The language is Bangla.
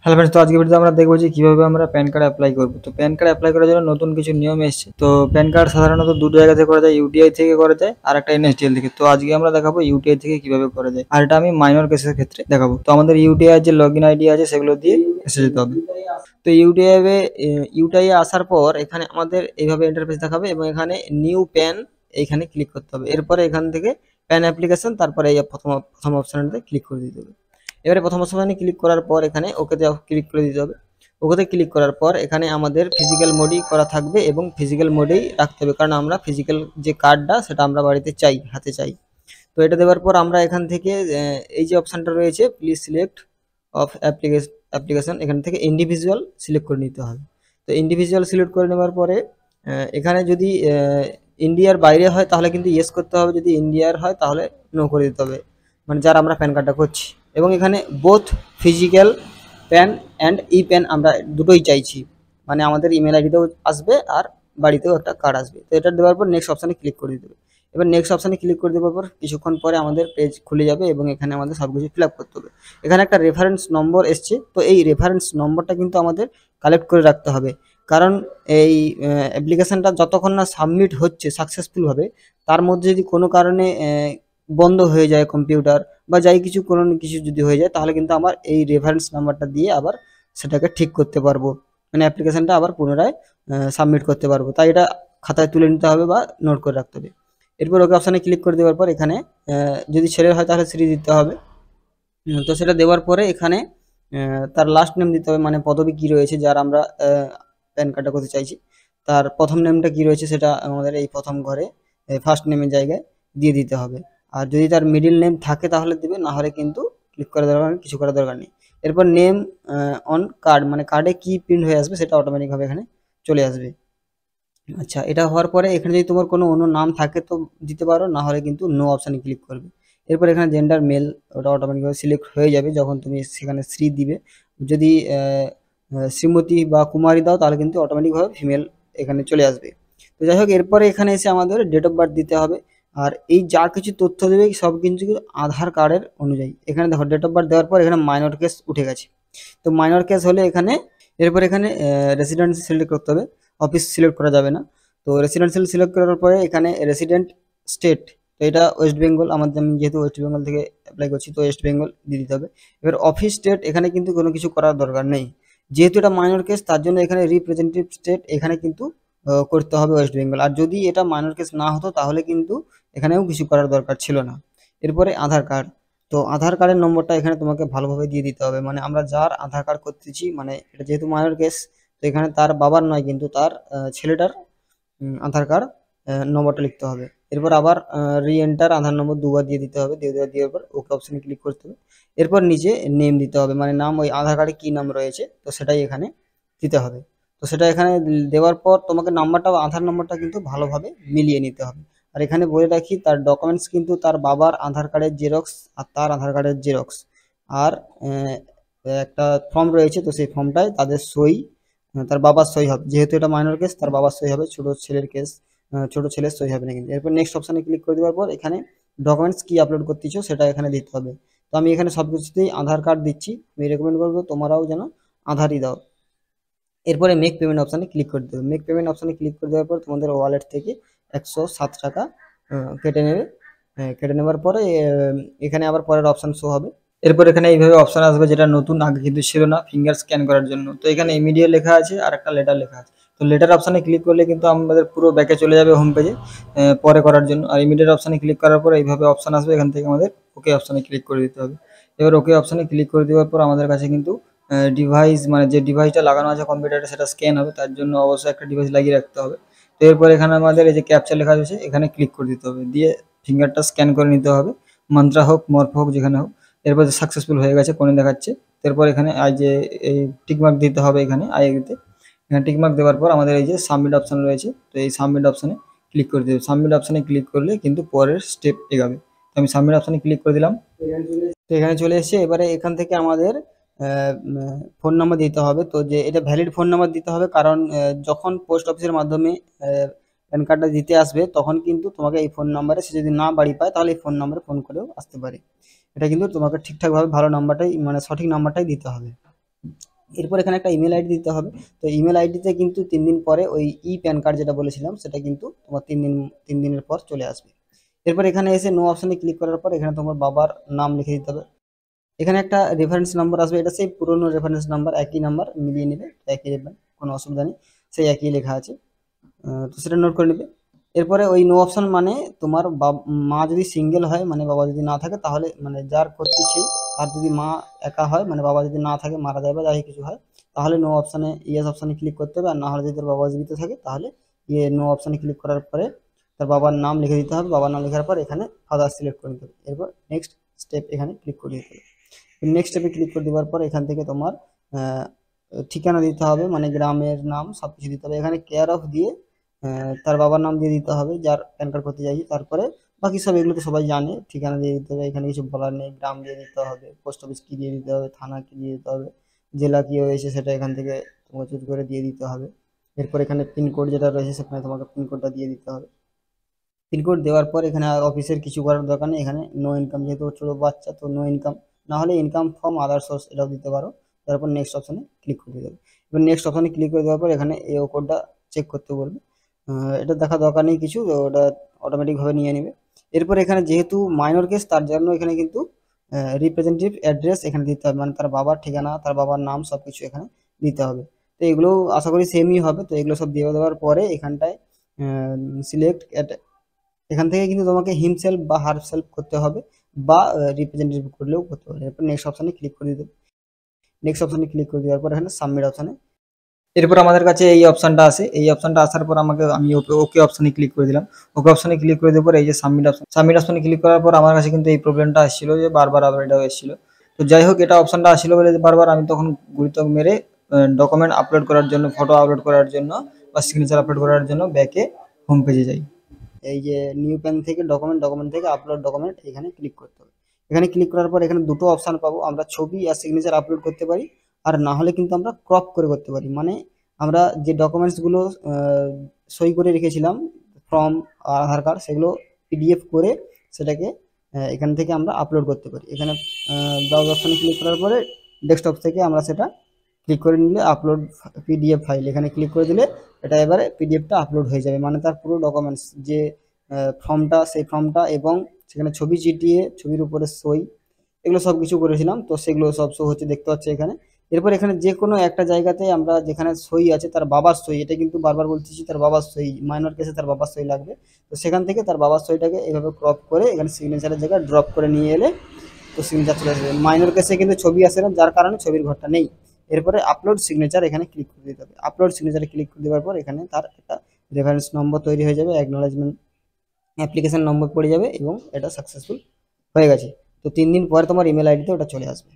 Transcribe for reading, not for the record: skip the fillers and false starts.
হ্যালো फ्रेंड्स, তো আজকে ভিডিওতে আমরা দেখব যে কিভাবে আমরা প্যান কার্ড অ্যাপ্লাই করব। তো প্যান কার্ড অ্যাপ্লাই করার জন্য নতুন কিছু নিয়ম এসেছে। তো প্যান কার্ড সাধারণত দুটো জায়গা থেকে করা যায়, ইউটিআই থেকে করা যায় আর একটা এনএসডিএল থেকে। তো আজকে আমরা দেখাবো ইউটিআই থেকে কিভাবে করা যায়, আর এটা আমি মাইনর কেসের ক্ষেত্রে দেখাবো। তো আমাদের ইউটিআই যে লগইন আইডি আছে সেগুলো দিয়ে এসে যেতে হবে। তো ইউটিআই আসার পর এখানে আমাদের এইভাবে ইন্টারফেস দেখাবে এবং এখানে নিউ প্যান এইখানে ক্লিক করতে হবে। এরপরে এখান থেকে প্যান অ্যাপ্লিকেশন, তারপরে এই প্রথম অপশনটাতে ক্লিক করে দিতে হবে। এবারে প্রথম অপশনে ক্লিক করার পর এখানে ওকেতে ক্লিক করে দিতে হবে। ওকেতে ক্লিক করার পর এখানে আমাদের ফিজিক্যাল মোডই করা থাকবে এবং ফিজিক্যাল মোডেই রাখতে হবে, কারণ আমরা ফিজিক্যাল যে কার্ডটা সেটা আমরা বাড়িতে চাই, হাতে চাই। তো এটা দেওয়ার পর আমরা এখান থেকে এই যে অপশানটা রয়েছে প্লিজ সিলেক্ট অফ অ্যাপ্লিকেশন, এখান থেকে ইন্ডিভিজুয়াল সিলেক্ট করে নিতে হবে। তো ইন্ডিভিজুয়াল সিলেক্ট করে নেওয়ার পরে এখানে যদি ইন্ডিয়ার বাইরে হয় তাহলে কিন্তু ইয়েস করতে হবে, যদি ইন্ডিয়ার হয় তাহলে নো করে দিতে হবে, মানে যারা আমরা প্যান কার্ডটা করছি। এবং এখানে both physical pan and E pan আমরা দুটোই চাইছি, মানে আমাদের ইমেল আইডিতেও আসবে আর বাড়িতেও একটা কার্ড আসবে। তো এটা দেওয়ার পর নেক্সট অপশানে ক্লিক করে দিতে হবে। এবার নেক্সট অপশানে ক্লিক করে দেওয়ার পর কিছুক্ষণ পরে আমাদের পেজ খুলে যাবে এবং এখানে আমাদের সব কিছু ফিল আপ করতে হবে। এখানে একটা রেফারেন্স নম্বর এসছে, তো এই রেফারেন্স নম্বরটা কিন্তু আমাদের কালেক্ট করে রাখতে হবে, কারণ এই অ্যাপ্লিকেশানটা যতক্ষণ না সাবমিট হচ্ছে সাকসেসফুলভাবে, তার মধ্যে যদি কোনো কারণে বন্ধ হয়ে যায় কম্পিউটার বা যাই কিছু কোনো কিছু যদি হয়ে যায়, তাহলে কিন্তু আমার এই রেফারেন্স নাম্বারটা দিয়ে আবার সেটাকে ঠিক করতে পারবো, মানে অ্যাপ্লিকেশানটা আবার পুনরায় সাবমিট করতে পারবো। তাই এটা খাতায় তুলে নিতে হবে বা নোট করে রাখতে হবে। এরপর ওকে অপশানে ক্লিক করে দেওয়ার পর এখানে যদি ছেলের হয় তাহলে শ্রী দিতে হবে। তো সেটা দেওয়ার পরে এখানে তার লাস্ট নেম দিতে হবে, মানে পদবি কী রয়েছে যার আমরা প্যান কার্ডটা করতে চাইছি, তার প্রথম নেমটা কী রয়েছে সেটা আমাদের এই প্রথম ঘরে ফার্স্ট নেমের জায়গায় দিয়ে দিতে হবে। আর যদি তার মিডিল নেম থাকে তাহলে দেবে, না হলে কিন্তু ক্লিক করার দরকার নেই, কিছু করার দরকার নেই। এরপর নেম অন কার্ড, মানে কার্ডে কী প্রিন্ট হয়ে আসবে সেটা অটোমেটিকভাবে এখানে চলে আসবে। আচ্ছা, এটা হওয়ার পরে এখানে যদি তোমার কোনো অন্য নাম থাকে তো দিতে পারো, না হলে কিন্তু নো অপশানে ক্লিক করবে। এরপর এখানে জেন্ডার মেল, ওটা অটোমেটিকভাবে সিলেক্ট হয়ে যাবে যখন তুমি সেখানে শ্রী দিবে। যদি শ্রীমতী বা কুমারী দাও তাহলে কিন্তু অটোমেটিকভাবে ফিমেল এখানে চলে আসবে। তো যাই হোক, এরপরে এখানে এসে আমাদের ডেট অফ বার্থ দিতে হবে। আর এই যা কিছু তথ্য দেবে সব কিছু কিন্তু আধার কার্ডের অনুযায়ী। এখানে দেখো ডেট অফ বার্থ দেওয়ার পর এখানে মাইনর কেস উঠে গেছে। তো মাইনর কেস হলে এখানে এরপর এখানে রেসিডেন্সি সিলেক্ট করতে হবে, অফিস সিলেক্ট করা যাবে না। তো রেসিডেন্সিয়াল সিলেক্ট করার পরে এখানে রেসিডেন্ট স্টেট, তো এটা ওয়েস্ট বেঙ্গল, আমাদের আমি যেহেতু ওয়েস্ট বেঙ্গল থেকে অ্যাপ্লাই করছি তো ওয়েস্ট বেঙ্গল দিয়ে দিতে হবে। এবার অফিস স্টেট এখানে কিন্তু কোনো কিছু করার দরকার নেই, যেহেতু এটা মাইনর কেস তার জন্য এখানে রিপ্রেজেন্টেটিভ স্টেট এখানে কিন্তু করতে হবে ওয়েস্ট বেঙ্গল। আর যদি এটা মাইনর কেস না হতো তাহলে কিন্তু এখানেও কিছু করার দরকার ছিল না। এরপরে আধার কার্ড, তো আধার কার্ডের নম্বরটা এখানে তোমাকে ভালোভাবে দিয়ে দিতে হবে, মানে আমরা যার আধার কার্ড করতেছি, মানে এটা যেহেতু মাইনর কেস তো এখানে তার বাবার নয় কিন্তু তার ছেলেটার আধার কার্ড নম্বরটা লিখতে হবে। এরপর আবার রি-এন্টার আধার নম্বর দুবার দিয়ে দিতে হবে, দেওয়ার পর ওকে অপশানে ক্লিক করতে হবে। এরপর নিচে নেম দিতে হবে, মানে নাম ওই আধার কার্ডে কী নাম রয়েছে তো সেটাই এখানে দিতে হবে। তো সেটা এখানে দেওয়ার পর তোমাকে নাম্বারটা আধার নম্বরটা কিন্তু ভালোভাবে মিলিয়ে নিতে হবে। আর এখানে বলে রাখি তার ডকুমেন্টস কিন্তু তার বাবার আধার কার্ডের জেরক্স আর তার আধার কার্ডের জেরক্স, আর একটা ফর্ম রয়েছে তো সেই ফর্মটায় তাদের সই, তার বাবার সই হবে, যেহেতু এটা মাইনর কেস তার বাবার সই হবে, ছোট ছেলের কেস ছোট ছেলের সই হবে না কিন্তু। এরপর নেক্সট অপশানে ক্লিক করে দেওয়ার পর এখানে ডকুমেন্টস কি আপলোড করতে ইচ্ছো সেটা এখানে দিতে হবে। তো আমি এখানে সব কিছুতেই আধার কার্ড দিচ্ছি, আমি রেকমেন্ড করবো তোমরাও যেন আধারই দাও। এরপরে মেক পেমেন্ট অপশানে ক্লিক করে দেবে। মেক পেমেন্ট অপশানে ক্লিক করে দেওয়ার পর তোমাদের ওয়ালেট থেকে 107 টাকা কেটে নেবে। কেটে নেওয়ার পরে এখানে আবার পরের অপশান শো হবে। এরপর এখানে এইভাবে অপশান আসবে, যেটা নতুন, আগে কিন্তু ছিল না, ফিঙ্গার স্ক্যান করার জন্য। তো এখানে ইমিডিয়েট লেখা আছে আর একটা লেটার লেখা আছে। তো লেটার অপশানে ক্লিক করলে কিন্তু আমাদের পুরো ব্যাকে চলে যাবে হোম পেজে পরে করার জন্য। আর ইমিডিয়েট অপশানে ক্লিক করার পর এইভাবে অপশান আসবে, এখান থেকে আমাদের ওকে অপশানে ক্লিক করে দিতে হবে। এবার ওকে অপশানে ক্লিক করে দেওয়ার পর আমাদের কাছে কিন্তু ডিভাইস, মানে যে ডিভাইসটা লাগানো আছে কম্পিউটারে সেটা স্ক্যান হবে, তার জন্য অবশ্যই একটা ডিভাইস লাগিয়ে রাখতে হবে। তো এরপর এখানে আমাদের এই যে ক্যাপচা লেখা রয়েছে এখানে ক্লিক করে দিতে হবে, দিয়ে ফিঙ্গারটা স্ক্যান করে নিতে হবে, মান্ত্রা হোক মরফ হোক যেখানে হোক। এরপর সাকসেসফুল হয়ে গেছে কোণে দেখাচ্ছে। এরপর এখানে যে এই টিকমার্ক দিতে হবে, এখানে আই এগ্রিতে। এখানে টিকমার্ক দেওয়ার পর আমাদের এই যে সাবমিট অপশান রয়েছে, তো এই সাবমিট অপশানে ক্লিক করে দেবে। সাবমিট অপশানে ক্লিক করলে কিন্তু পরের স্টেপ এগাবে। তো আমি সাবমিট অপশানে ক্লিক করে দিলাম। তো এখানে চলে এসেছে। এবারে এখান থেকে আমাদের ফোন নাম্বার দিতে হবে। তো যে এটা ভ্যালিড ফোন নাম্বার দিতে হবে, কারণ যখন পোস্ট অফিসের মাধ্যমে প্যান কার্ডটা দিতে আসবে তখন কিন্তু তোমাকে এই ফোন নাম্বারে, সে যদি না বাড়ি পায় তাহলে এই ফোন নাম্বারে ফোন করেও আসতে পারে। এটা কিন্তু তোমাকে ঠিকঠাকভাবে ভালো নাম্বারটাই, মানে সঠিক নাম্বারটাই দিতে হবে। এরপর এখানে একটা ইমেল আইডি দিতে হবে। তো ইমেল আইডিতে কিন্তু 3 দিন পরে ওই প্যান কার্ড যেটা বলেছিলাম সেটা কিন্তু তোমার 3 দিনের পর চলে আসবে। এরপর এখানে এসে নো অপশনে ক্লিক করার পর এখানে তোমার বাবার নাম লিখে দিতে হবে। এখানে একটা রেফারেন্স নাম্বার আসবে, এটা সেই পুরনো রেফারেন্স নাম্বার, একই নাম্বার মিলিয়ে নেবে, একই দেবেন, কোনো অসুবিধা নেই, সেই একই লেখা আছে। তো সেটা নোট করে নেবে। এরপরে ওই নো অপশন মানে তোমার মা যদি সিঙ্গেল হয়, মানে বাবা যদি না থাকে, তাহলে মানে যার করতেছি, আর যদি মা একা হয়, মানে বাবা যদি না থাকে, মারা যায় বা যাই কিছু হয়, তাহলে নো অপশানে ইয়েস অপশানে ক্লিক করতে হবে। আর না হলে যদি তোর বাবা জীবিত থাকে তাহলে নো অপশানে ক্লিক করার পরে তার বাবার নাম লিখে দিতে হবে। বাবার নাম লেখার পর এখানে ফাদার সিলেক্ট করে দিতে হবে। এরপর নেক্সট স্টেপ এখানে ক্লিক করে দিতে হবে। নেক্সট স্টেপে ক্লিক করে দেওয়ার পর এখান থেকে তোমার ঠিকানা দিতে হবে, মানে গ্রামের নাম সব কিছু দিতে হবে। এখানে কেয়ার অফ দিয়ে তার বাবার নাম দিয়ে দিতে হবে যার প্যান কার্ড করতে চাইছি। তারপরে বাকি সব এগুলো তো সবাই জানে, ঠিকানা দিয়ে দিতে হবে, এখানে কিছু বলার নেই। গ্রাম দিয়ে দিতে হবে, পোস্ট অফিস কি দিয়ে দিতে হবে, থানা কি দিয়ে দিতে হবে, জেলা কি হয়েছে সেটা এখান থেকে তোমাকে চুজ করে দিয়ে দিতে হবে। এরপর এখানে পিনকোড যেটা রয়েছে সেখানে তোমাকে পিনকোডটা দিয়ে দিতে হবে। পিনকোড দেওয়ার পর এখানে আর অফিসের কিছু করার দরকার নেই। এখানে নো ইনকাম, যেহেতু ছোটো বাচ্চা তো নো ইনকাম, না হলে ইনকাম ফ্রম আদার সোর্স এটাও দিতে পারো। তারপর নেক্সট অপশনে ক্লিক করে দেবে। এবার নেক্সট অপশনে ক্লিক করে দেওয়ার পর এখানে এও কোডটা চেক করতে বলবে। এটা দেখা দরকার নেই কিছু, তো ওটা অটোমেটিকভাবে নিয়ে নেবে। এরপর এখানে যেহেতু মাইনর কেস তার জন্য এখানে কিন্তু রিপ্রেজেন্টেটিভ অ্যাড্রেস এখানে দিতে হবে, মানে তার বাবার ঠিকানা, তার বাবার নাম সব কিছু এখানে দিতে হবে। তো এগুলো আশা করি সেমই হবে। তো এগুলো সব দিয়ে দেওয়ার পরে এখানটায় সিলেক্ট, এখান থেকে কিন্তু তোমাকে হিমসেলফ বা হারসেলফ করতে হবে, বা রিপ্রেজেন্টেটিভ করলেও করতে পারবে। এরপর নেক্সট অপশনে ক্লিক করে দিতে, নেক্সট অপশনে ক্লিক করে দেওয়ার পর এখানে সাবমিট অপশনে, এরপর আমাদের কাছে এই অপশনটা আসে। এই অপশনটা আসার পর আমি ওকে অপশনে ক্লিক করে দিলাম। ওকে অপশনে ক্লিক করে দেওয়ার পর এই যে সাবমিট অপশনে ক্লিক করার পর আমার কাছে কিন্তু এই প্রবলেমটা আসছিল যে বারবার আবার এটাও এসেছিল। তো যাই হোক, এটা অপশনটা আসছিল বলে বারবার আমি তখন গুরুত্ব মেরে ডকুমেন্ট আপলোড করার জন্য, ফটো আপলোড করার জন্য বা সিগনেচার আপলোড করার জন্য ব্যাকে হোম পেজে যাই। এই যে নিউ প্যান থেকে ডকুমেন্ট থেকে আপলোড ডকুমেন্ট এখানে ক্লিক করতে হবে। এখানে ক্লিক করার পর এখানে দুটো অপশান পাবো, আমরা ছবি আর সিগনেচার আপলোড করতে পারি, আর না হলে কিন্তু আমরা ক্রপ করে করতে পারি। মানে আমরা যে ডকুমেন্টসগুলো সই করে রেখেছিলাম, ফর্ম, আধার কার্ড, সেগুলো পিডিএফ করে সেটাকে এখান থেকে আমরা আপলোড করতে পারি। এখানে ব্রাউজ অপশানে ক্লিক করার পরে ডেস্কটপ থেকে আমরা সেটা ক্লিক করে নিলে আপলোড পিডিএফ ফাইল, এখানে ক্লিক করে দিলে এটা এবারে পিডিএফটা আপলোড হয়ে যাবে। মানে তার পুরো ডকুমেন্টস যে ফর্মটা, সেই ফর্মটা, এবং সেখানে ছবি চিটিয়ে ছবির উপরে সই, এগুলো সব কিছু করেছিলাম, তো সেগুলো সব শো হচ্ছে, দেখতে পাচ্ছি এখানে। এরপর এখানে যে কোনো একটা জায়গাতে আমরা যেখানে সই আছে তার বাবার সই, এটা কিন্তু বারবার বলতেছি তার বাবার সই, মাইনর কেসে তার বাবার সই লাগবে। তো সেখান থেকে তার বাবার সইটাকে এভাবে ক্রপ করে এখানে সিগনেচারের জায়গায় ড্রপ করে নিয়ে এলে তো সিগনেচার চলে আসবে। মাইনর কেসে কিন্তু ছবি আসে না, যার কারণে ছবির ঘরটা নেই। এরপরে আপলোড সিগনেচার এখানে ক্লিক করে দিতে হবে। আপলোড সিগনেচারে ক্লিক করে দেওয়ার পর এখানে তার একটা রেফারেন্স নম্বর তৈরি হয়ে যাবে, অ্যাকনোলেজমেন্ট অ্যাপ্লিকেশন নম্বর পড়ে যাবে, এবং এটা সাকসেসফুল হয়ে গেছে। তো 3 দিন পরে তোমার ইমেল আইডিতে ওটা চলে আসবে।